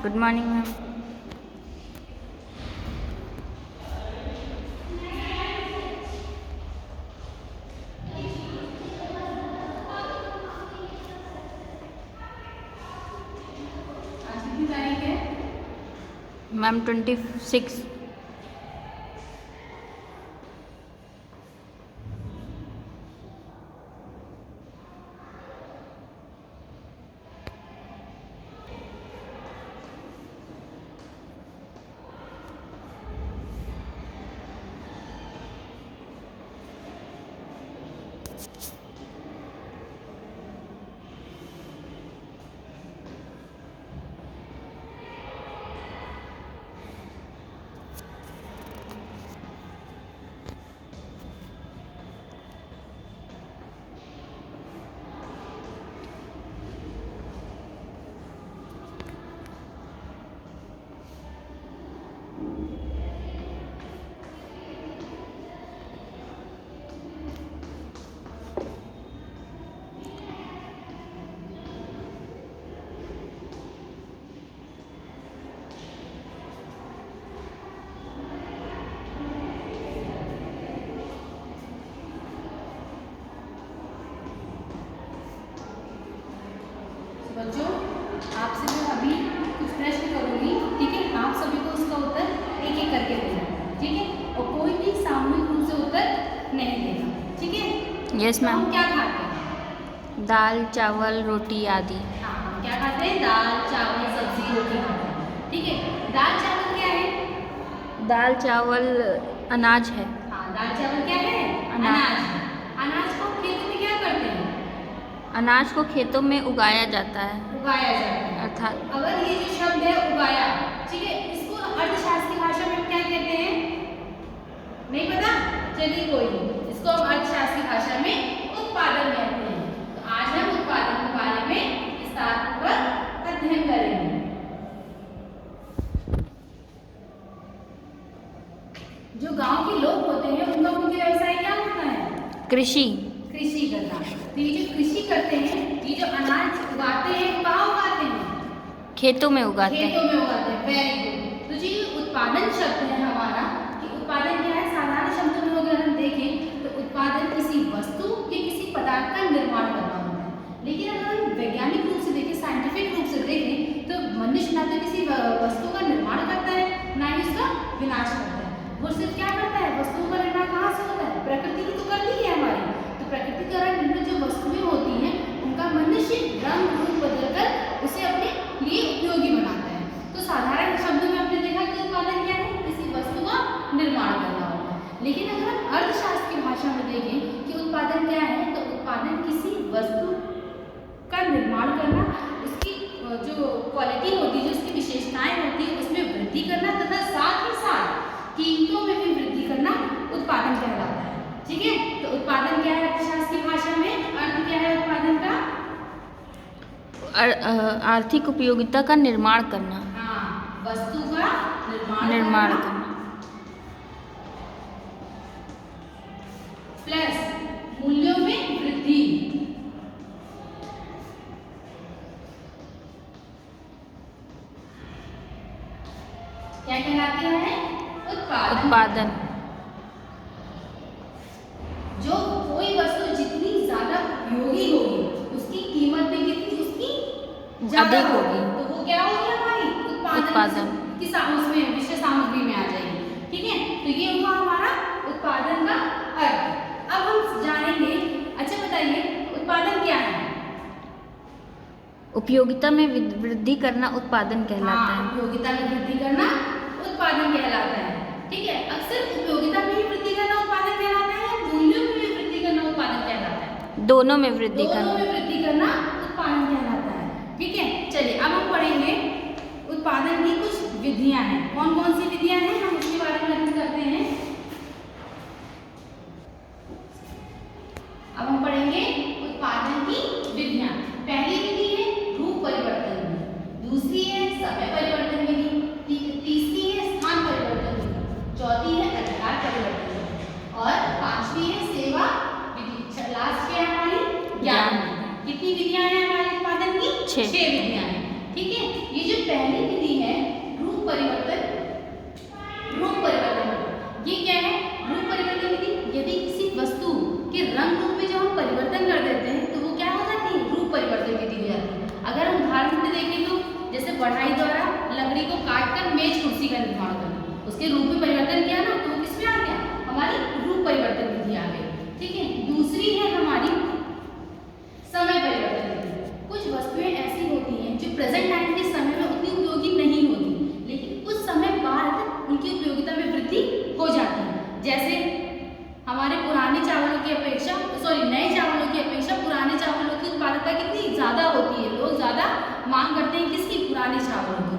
Good morning ma'am. आज कितनी तारीख है? मैम 26। बच्चों, आपसे मैं अभी कुछ प्रश्न करूंगी, ठीक है? आप सभी को उसका उत्तर एक एक करके देना है, ठीक है? और कोई भी सामूहिक रूप से उत्तर नहीं देगा, ठीक है? यस तो मैम। हम क्या खाते हैं? दाल चावल रोटी आदि। हाँ, हम क्या खाते हैं? दाल चावल सब्जी रोटी खाते हैं, ठीक है? दाल चावल क्या है? दाल चावल अनाज है। हाँ, दाल चावल क्या है? अनाज। है। अनाज को खेत में क्या करते हैं? अनाज को खेतों में उगाया जाता है। उगाया जाता है। अर्थात अगर ये जो शब्द है उगाया, ठीक है, इसको अर्थशास्त्र की भाषा में क्या कहते हैं? नहीं पता? चलिए कोई नहीं, इसको हम अर्थशास्त्र की भाषा में उत्पादन कहते हैं। तो आज हम उत्पादन के बारे में विस्तारपूर्वक अध्ययन करेंगे। जो गांव के लोग होते हैं उनका मुख्य व्यवसाय क्या होता है? कृषि। कृषि करना। तो ये जो कृषि करते हैं, ये जो अनाज उगाते हैं, कहाँ उगाते हैं? खेतों में उगाते हैं। खेतों में उगाते हैं। Very good. तो जी उत्पादन शब्द है हमारा, कि उत्पादन क्या है? साधारण शब्दों में अगर हम देखें तो उत्पादन किसी वस्तु या किसी पदार्थ का निर्माण करना होता है। लेकिन अगर हम वैज्ञानिक रूप से देखें, साइंटिफिक रूप से देखें, तो मनुष्य ना तो किसी वस्तु का निर्माण करता है, ना ही उसका विनाश करता है। वो सिर्फ क्या करता है? वस्तुओं का निर्माण कहाँ से होता है? प्रकृति ही तो करती है हमारी। तो प्रकृति द्वारा निर्मित जो वस्तुएं होती हैं, उनका मनुष्य रंग रूप बदलकर उसे अपने लिए उपयोगी बनाता है। तो साधारण शब्दों में आपने देखा कि उत्पादन क्या है? किसी वस्तु का निर्माण करना होता है। लेकिन अगर हम अर्थशास्त्र की भाषा में देखें कि उत्पादन क्या है, तो उत्पादन किसी वस्तु का निर्माण करना, उसकी जो क्वालिटी होती है, जो उसकी विशेषताएं होती है, उसमें वृद्धि करना तथा साथ ही साथ कीमतों में भी वृद्धि करना उत्पादन कहलाता है, ठीक है? तो उत्पादन क्या है अर्थशास्त्र की भाषा में? अर्थ क्या है उत्पादन का? आर्थिक उपयोगिता का निर्माण करना। हाँ, वस्तु का निर्माण करना करना। प्लस मूल्यों में वृद्धि। क्या कहलाते हैं? उत्पादन। जो कोई वस्तु जितनी ज्यादा उपयोगी होगी, उसकी कीमत भी कितनी उसकी ज्यादा अधिक होगी। तो वो क्या होगी हमारी? उत्पादन। उसमें विषय सामग्री में आ जाएगी, ठीक है? तो ये हुआ हमारा उत्पादन का अर्थ। अब हम जानेंगे, अच्छा बताइए उत्पादन क्या है? उपयोगिता में वृद्धि करना उत्पादन कहलाता है। उपयोगिता में वृद्धि करना उत्पादन कहलाता है, ठीक है? अक्सर उपयोगिता में ही वृद्धि करना उत्पादन कहलाता है, या मूल्यों में भी वृद्धि करना उत्पादन कहलाता है? दोनों में वृद्धि करना। दोनों में वृद्धि करना उत्पादन कहलाता है, ठीक है? चलिए अब हम पढ़ेंगे उत्पादन की कुछ विधियां हैं। कौन कौन सी विधियां हैं, हम उसके बारे में अध्ययन करते हैं। अब हम पढ़ेंगे उत्पादन की विधियां। पहली विधि है रूप परिवर्तन विधि, दूसरी है समय परिवर्तन विधि, तीसरी है स्थान परिवर्तन विधि, चौथी है अधिकार परिवर्तन विधि, और पांचवी है सेवा विधि। लास्ट क्या है हमारी? ज्ञान विधि। कितनी विधियां हैं हमारे उत्पादन की? 6 विधियां हैं, ठीक है। ये जो पहली विधि है रूप परिवर्तन विधि, ये क्या है? रूप परिवर्तन विधि। यदि किसी वस्तु के रंग रूप में जब हम परिवर्तन कर देते हैं तो वो क्या हो जाती है? रूप परिवर्तन विधि हो जाती है। अगर हम उदाहरण में देखें तो जैसे बढ़ाई द्वारा लकड़ी को काटकर मेज कुर्सी का निर्माण करना, उसके रूप में परिवर्तन किया ना, तो वो किसमें आ गया? हमारी रूप परिवर्तन विधि आ गई। ठीक है। दूसरी है हमारी समय परिवर्तन विधि। कुछ वस्तुएं ऐसी होती हैं जो प्रेजेंट टाइम के समय में उतनी उपयोगी नहीं होती, लेकिन कुछ समय बाद उनकी उपयोगिता में वृद्धि हो जाती है। जैसे हमारे पुराने चावलों की अपेक्षा नए चावलों की अपेक्षा पुराने चावलों की उत्पादकता कितनी ज़्यादा होती है। लोग ज़्यादा मांग करते हैं किसकी? पुराने चावलों की।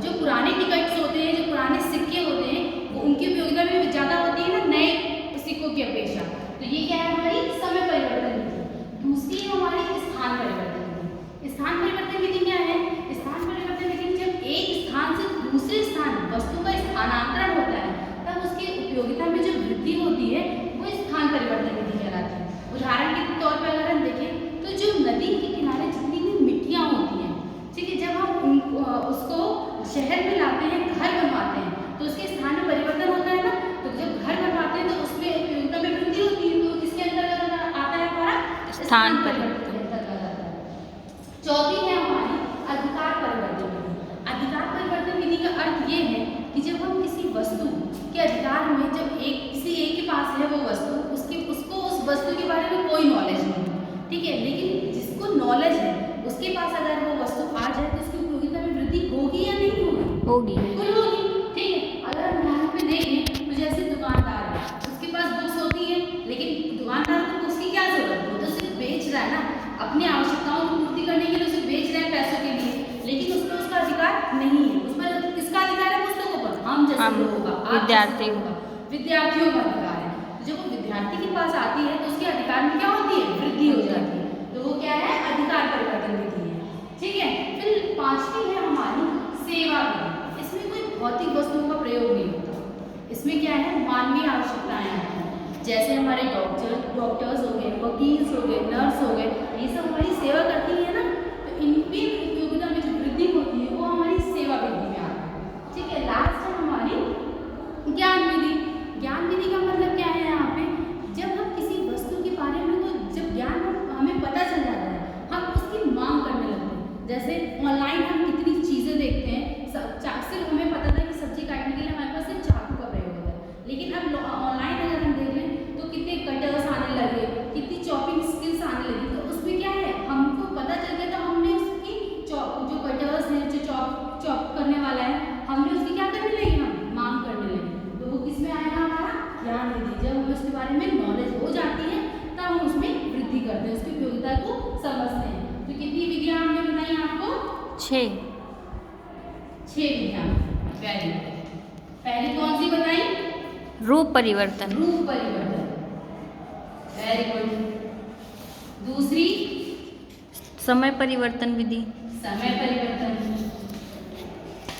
जो पुराने टिकट्स होते हैं, जो पुराने सिक्के होते हैं, वो उनकी उपयोगिता भी ज़्यादा होती है ना नए सिक्कों की अपेक्षा। तो ये क्या है? हमारी समय परिवर्तन विधि। दूसरी है हमारी स्थान परिवर्तन विधि। स्थान परिवर्तन विधि क्या है? स्थान परिवर्तन विधि जब एक स्थान से दूसरे स्थान वस्तु का स्थानांतरण होता है तब उसकी उपयोगिता में जो वृद्धि होती है वो स्थान परिवर्तन विधि कहलाती है। उदाहरण के तौर पर अगर हम देखें तो जो नदी के किनारे जितनी भी मिट्टियाँ होती हैं, ठीक है, जब हम उसको शहर में लाते हैं, घर बनवाते हैं, तो उसके स्थान में परिवर्तन होता है ना। तो जब घर बनवाते हैं तो उसमें उपयोगिता में वृद्धि होती है, तो किसके अंतर्गत आता है? हमारा स्थान परिवर्तन। चौथी है हमारी अधिकार परिवर्तन विधि। अधिकार परिवर्तन विधि का अर्थ ये है कि जब हम किसी वस्तु के अधिकार में, जब किसी एक के पास है वो वस्तु, उसको उस वस्तु के बारे में कोई नॉलेज नहीं है, ठीक है, लेकिन जिसको नॉलेज है उसके पास अगर वो वस्तु आ जाए तो उसकी उपयोगिता में वृद्धि होगी या नहीं होगी? होगी। बिल्कुल होगी। ठीक है। अगर हम यहाँ पे देखें तो जैसे दुकानदार है, उसके पास बुक्स होती है, लेकिन दुकानदार को बुक्स की क्या जरूरत है? वो तो सिर्फ बेच रहा है ना, अपनी आवश्यकताओं की पूर्ति करने के लिए उसे बेच रहे हैं पैसों के लिए, लेकिन उसमें उसका अधिकार नहीं है। उस पर किसका अधिकार है? पुस्तकों पर। हम जैसे लोगों का, विद्यार्थियों का, विद्यार्थियों का अधिकार है। जब वो विद्यार्थी के पास आती है तो उसके अधिकार में क्या होती है? वृद्धि हो जाती है। तो वो क्या है? अधिकार परिवर्तन विधि है। ठीक है। फिर पांचवी है हमारी सेवा विधि। इसमें कोई भौतिक वस्तुओं का प्रयोग नहीं होता, इसमें क्या है? मानवीय आवश्यकताएं आती हैं। जैसे हमारे डॉक्टर्स हो गए, वकील हो गए, नर्स हो गए, ये सब हमारी सेवा करती है ना, तो इनकी उपयोगिता में जो वृद्धि होती है वो हमारी सेवा विधि में आता है। ठीक है। लास्ट है हमारी ज्ञान विधि। ज्ञान विधि का मतलब क्या है? यहाँ पे जब हम किसी वस्तु के बारे में जब ज्ञान हमें पता चल जाता है, हम उसकी मांग करने लगते हैं। जैसे ऑनलाइन हम कितनी चीज़ें देखते हैं, सिर्फ हमें पता था कि सब्जी काटने के लिए हमारे पास सिर्फ चाकू का प्रयोग होता है, लेकिन अब ऑनलाइन अगर हम देख लें तो कितने कटर्स आने लगे, कितनी चॉपिंग स्किल्स आने लगी। तो उसमें क्या है? हमको पता चल गया, तो हमने उसकी जो कटर्स हैं, जो चॉप करने वाला है, हमने उसकी क्या करने लगे? हम मांग करने लगे। तो वो किस में आएगा? हमारा ज्ञान विधि। जब हमें उसके बारे में नॉलेज हो जाती है तब हम उसमें वृद्धि करते हैं, उसकी उपयोगिता को समझते हैं। तो कितनी विधियां हमने बताई आपको? 6 विधियां। Very good. पहली कौन सी बताई? रूप परिवर्तन। रूप परिवर्तन। Very good. दूसरी? समय परिवर्तन विधि। समय परिवर्तन।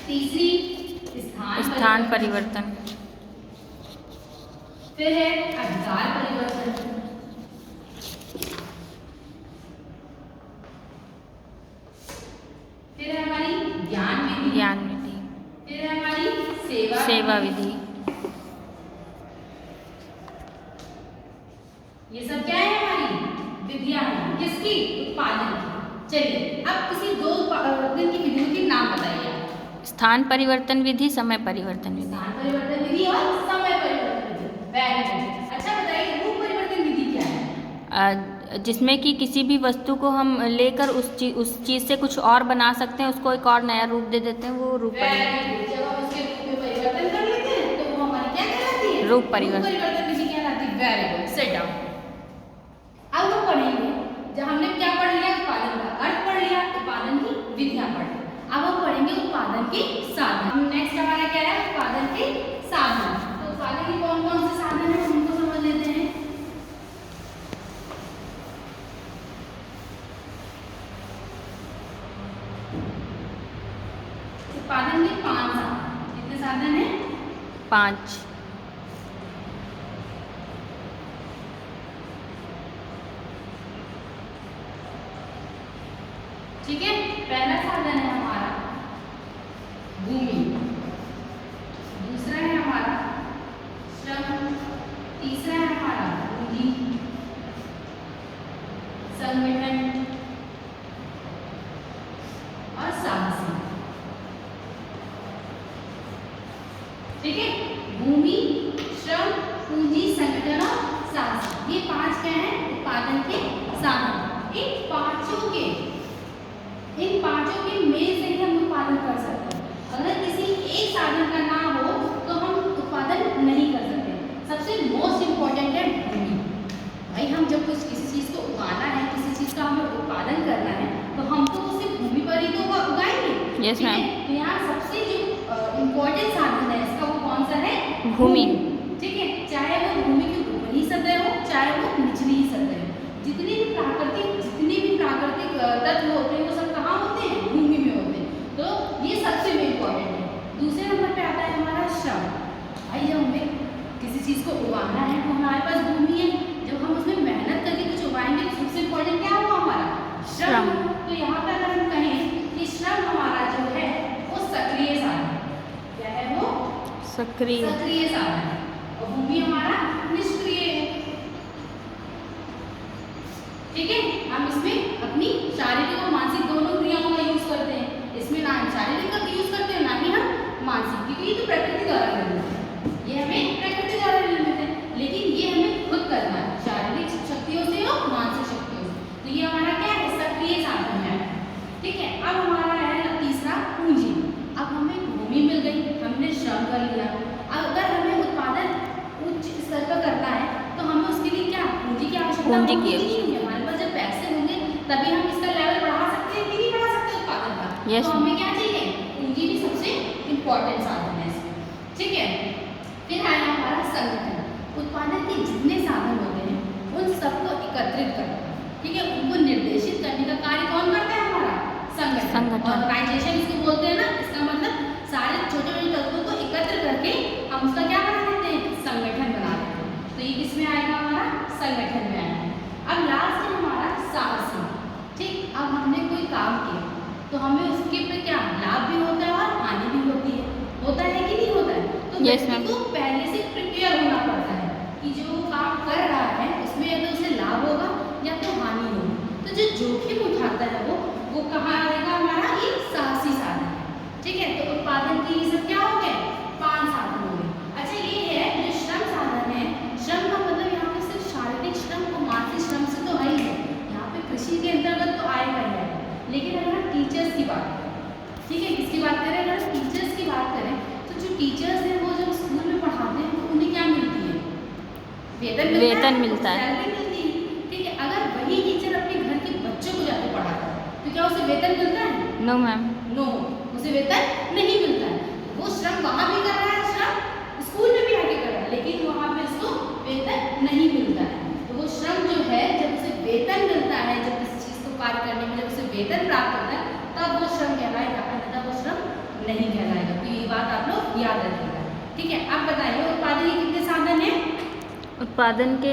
तीसरी? स्थान परिवर्तन। फिर है अधिकार परिवर्तन। फिर है हमारी ज्ञान विधि। फिर है हमारी सेवा विधि। ये सब क्या है? हमारी विधियां हैं। किसकी? उत्पादन की। चलिए अब किसी दो उत्पादन की विधियों के नाम बताइए। स्थान परिवर्तन विधि, समय परिवर्तन विधि। स्थान परिवर्तन विधि और समय परिवर्तन विधि। Very good. अच्छा बताइए रूप परिवर्तन विधि क्या है? जिसमें कि किसी भी वस्तु को हम लेकर उस चीज़ से कुछ और बना सकते हैं, उसको एक और नया रूप दे देते हैं, वो रूप परिवर्तन। जब हम उसके रूप में परिवर्तन कर लेते हैं तो वो हमारी क्या कहलाती है? रूप परिवर्तन विधि कहलाती है। Very good. Sit down. अब हम पढ़ेंगे, जब हमने क्या पढ़ लिया? उत्पादन का अर्थ पढ़ लिया, उत्पादन की विधियां पढ़ ली। अब हम पढ़ेंगे उत्पादन के साधन। नेक्स्ट हमारा क्या है? उत्पादन के साधन। तो उत्पादन के कौन कौन से साधन है उनको समझ लेते हैं। उत्पादन के 5 साधन। कितने साधन है? 5। ठीक है, पहला साधन है हमारा भूमि, दूसरा है हमारा श्रम, तीसरा है हमारा पूंजी, संगठन और साहसी। ठीक है, भूमि, श्रम, पूंजी, संगठन और साहसी, ये 5 क्या है उत्पादन के साधन। इन पांचों के मेल से ही हम उत्पादन कर सकते हैं। अगर किसी एक साधन का ना हो तो हम उत्पादन नहीं कर सकते। सबसे मोस्ट इम्पोर्टेंट है भूमि। भाई हम जब कुछ किसी चीज़ को उगाना है, किसी चीज़ का हमें उत्पादन करना है, तो हम तो उसे भूमि पर ही तो उगाएंगे। Yes ma'am. तो यहाँ सबसे जो इम्पोर्टेंट साधन है इसका वो कौन सा है? भूमि। ठीक है, चाहे वो भूमि की ऊपरी सतह हो चाहे वो निचली सतह हो, जितने भी प्राकृतिक तत्व होते हैं वो सब कहाँ होते हैं? भूमि में होते हैं। तो ये सबसे इम्पोर्टेंट है। दूसरे नंबर पे आता है हमारा श्रम। भाई जब हमें किसी चीज़ को उगाना है तो हमारे पास भूमि है, जब हम उसमें मेहनत करके कुछ उगाएंगे तो सबसे इम्पोर्टेंट क्या होगा हमारा? श्रम। तो यहाँ पर अगर हम कहें कि श्रम हमारा जो है वो सक्रिय साधन है। क्या है वो? सक्रिय साधन है। और भूमि हमारा निष्क्रिय है। ठीक है, हम इसमें अपनी शारीरिक और मानसिक दोनों क्रियाओं का यूज करते हैं। इसमें ना हम शारीरिक का यूज करते हैं ना ही हम मानसिक, क्योंकि ये तो प्रकृति द्वारा निर्मित है, ये हमें प्रकृति द्वारा निर्मित है, लेकिन ये हमें खुद करना है शारीरिक शक्तियों से और मानसिक शक्तियों से। तो ये हमारा क्या है? सक्रिय साधन है। ठीक है, अब हमारा है तीसरा पूंजी। अब हमें भूमि मिल गई, हमने श्रम कर लिया। अगर हमें उत्पादन उच्च स्तर पर करना है तो हमें उसके लिए क्या पूंजी की आवश्यकता होगी? हमारे पास जब पैसे होंगे तभी हम इसका लेवल बढ़ा सकते हैं कि नहीं बढ़ा सकते उत्पादन का? yes. तो हमें क्या चाहिए? पूंजी भी सबसे इम्पोर्टेंट साधन है इसमें। ठीक है, फिर आया हमारा संगठन। उत्पादन के जितने साधन होते हैं उन सबको एकत्रित करना, ठीक है, उनको निर्देशित करने का कार्य कौन करता है? हमारा संगठन। ऑर्गेनाइजेशन इसको बोलते हैं ना, इसका मतलब सारे छोटे छोटे तत्वों को एकत्र करके हम उसका क्या बना देते हैं? संगठन बना देते हैं। तो ये किसमें आएगा? हमारा संगठन में आएगा। अब लास्ट है हमारा साहसी। ठीक, अब हमने कोई काम किया तो हमें उसके पे क्या लाभ भी होता है और हानि भी होती है। होता है कि नहीं होता है? तो व्यक्ति को पहले से प्रिपेयर होना पड़ता है कि जो वो काम कर रहा है उसमें या तो उसे लाभ होगा या तो हानि होगी। तो जो जोखिम उठाता है वो कहाँ आएगा? हमारा ये साहसी साधन है। ठीक है, तो उत्पादन के ये सब क्या हो गए? 5 साधन हो गए। अच्छा, ये है जो श्रम साधन है। श्रम का मतलब यहाँ पे सिर्फ शारीरिक श्रम और मानसिक श्रम से तो है ही है, यहाँ पे कृषि के अंतर्गत तो आएगा ही है। लेकिन अगर हम टीचर्स की बात करें, ठीक है, किसकी बात करें? अगर टीचर्स की बात करें तो जो टीचर्स हैं वो जब स्कूल में पढ़ाते हैं तो उन्हें क्या मिलती है? वेतन मिलता है, सैलरी मिलती है। ठीक है, अगर वही टीचर अपने घर के बच्चों को जाकर पढ़ाता है तो क्या उसे वेतन मिलता है? नो मैम, नो, उसे वेतन नहीं मिलता है। वो श्रम वहाँ भी कर रहा है, श्रम स्कूल में भी आके कर रहा है, लेकिन वहाँ पे उसको वेतन नहीं मिलता है। तो वो श्रम जो है जब उसे वेतन मिलता है, जब किसी चीज़ को कार्य करने में जब उसे वेतन प्राप्त होता है तब वो श्रम कहलाएगा, अन्यथा वो श्रम नहीं कहलाएगा। तो ये बात आप लोग याद रखिएगा। ठीक है, अब बताइए उत्पादन के कितने साधन हैं? उत्पादन के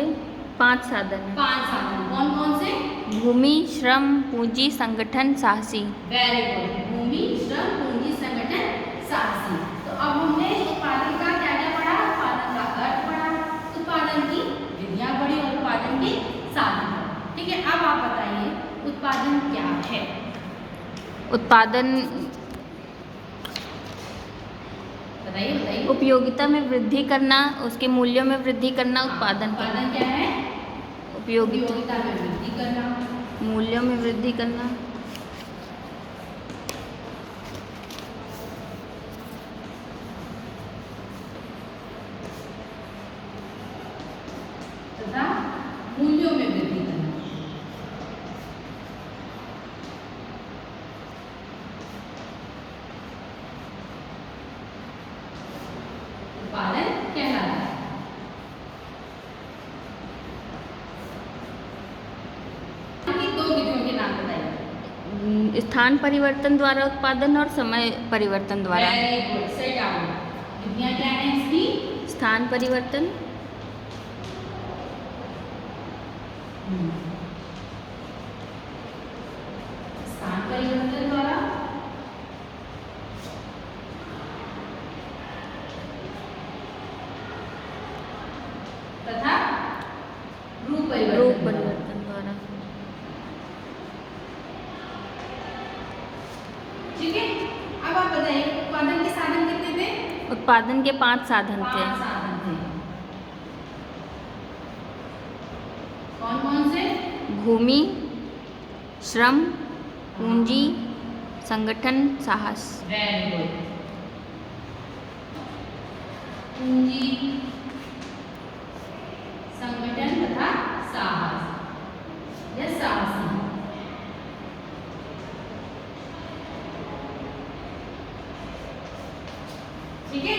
5 साधन हैं। 5 साधन कौन कौन से? भूमि, श्रम, पूंजी, संगठन, साहसी। वेरी गुड, भूमि, श्रम, पूंजी, संगठन, साहसी। तो अब हमने उत्पादन का क्या क्या पढ़ा? उत्पादन का अर्थ पढ़ा, उत्पादन की विधियां पढ़ी और उत्पादन के साधन। ठीक है, अब आप बताइए उत्पादन क्या है? उत्पादन बताइए। उपयोगिता में वृद्धि करना, उसके मूल्यों में वृद्धि करना उत्पादन क्या है? उपयोगिता में वृद्धि करना, मूल्यों में वृद्धि करना, तथा मूल्यों में वृद्धि करना। उत्पादन कहलाता है। दो विधियों के नाम बताइए। स्थान परिवर्तन द्वारा उत्पादन और समय परिवर्तन द्वारा। Very good, set down. विधियां क्या है इसकी? स्थान परिवर्तन, स्थान परिवर्तन उत्पादन के 5 साधन थे। 5 साधन थे। कौन कौन से? भूमि, श्रम, पूंजी, संगठन, साहस। Very good. पूंजी, संगठन तथा साहस या साहसी। ठीक है?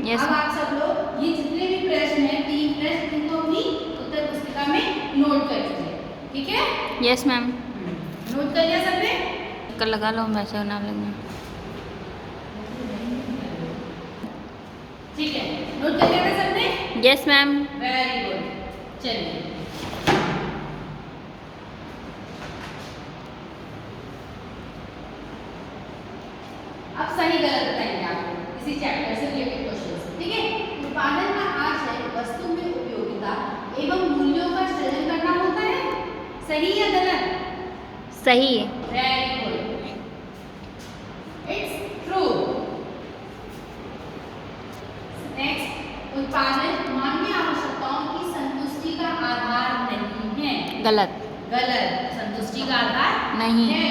Yes. अब आप सब लोग ये जितने भी प्रश्न हैं, 3 प्रश्न, इनको अपनी उत्तर पुस्तिका में नोट कर लीजिए। ठीक है? Yes ma'am. नोट कर लिया सबने? कर लगा लो, वैसे ना लगना। ठीक है, नोट कर लिया था सबने? Yes ma'am. Very good. चलिए, अब सही गलत बताएंगे आपको इसी चैप्टर से रिलेटेड क्वेश्चंस। ठीक है? उत्पादन का आशय वस्तु में उपयोगिता एवं मूल्यों का सृजन करना होता है। सही या गलत? सही। Very good, it's true. Next, उत्पादन मानवीय आवश्यकताओं की संतुष्टि का आधार नहीं है। गलत। गलत, संतुष्टि का आधार नहीं है।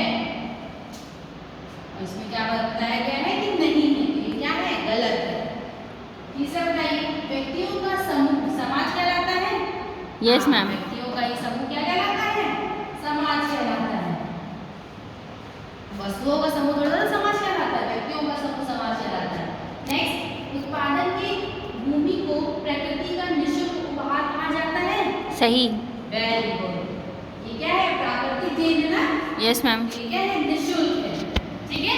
और इसमें क्या बताया गया है कि नहीं है, तो ये क्या है? गलत है। तीसरा बताइए, व्यक्तियों का समूह समाज कहलाता है। Yes ma'am. व्यक्तियों का ये समूह क्या कहलाता है? समाज कहलाता है। वस्तुओं का समूह थोड़ा समाज कहलाता है, व्यक्तियों का समूह समाज कहलाता है। नेक्स्ट, उत्पादन की भूमि को प्रकृति का निःशुल्क उपहार कहा जाता है। सही। Very good. ये क्या है? प्राकृतिक देन है ना? Yes ma'am. ये क्या है? निःशुल्क है। ठीक है?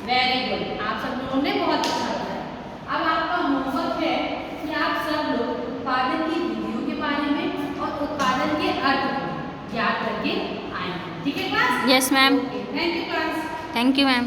वेरी गुड, आप सब लोगों ने बहुत अच्छा बताया। अब आपका होमवर्क है कि आप सब लोग उत्पादन की विधियों के बारे में और उत्पादन के अर्थ को याद करके आए। ठीक है class? Yes ma'am. Thank you class. Thank you ma'am.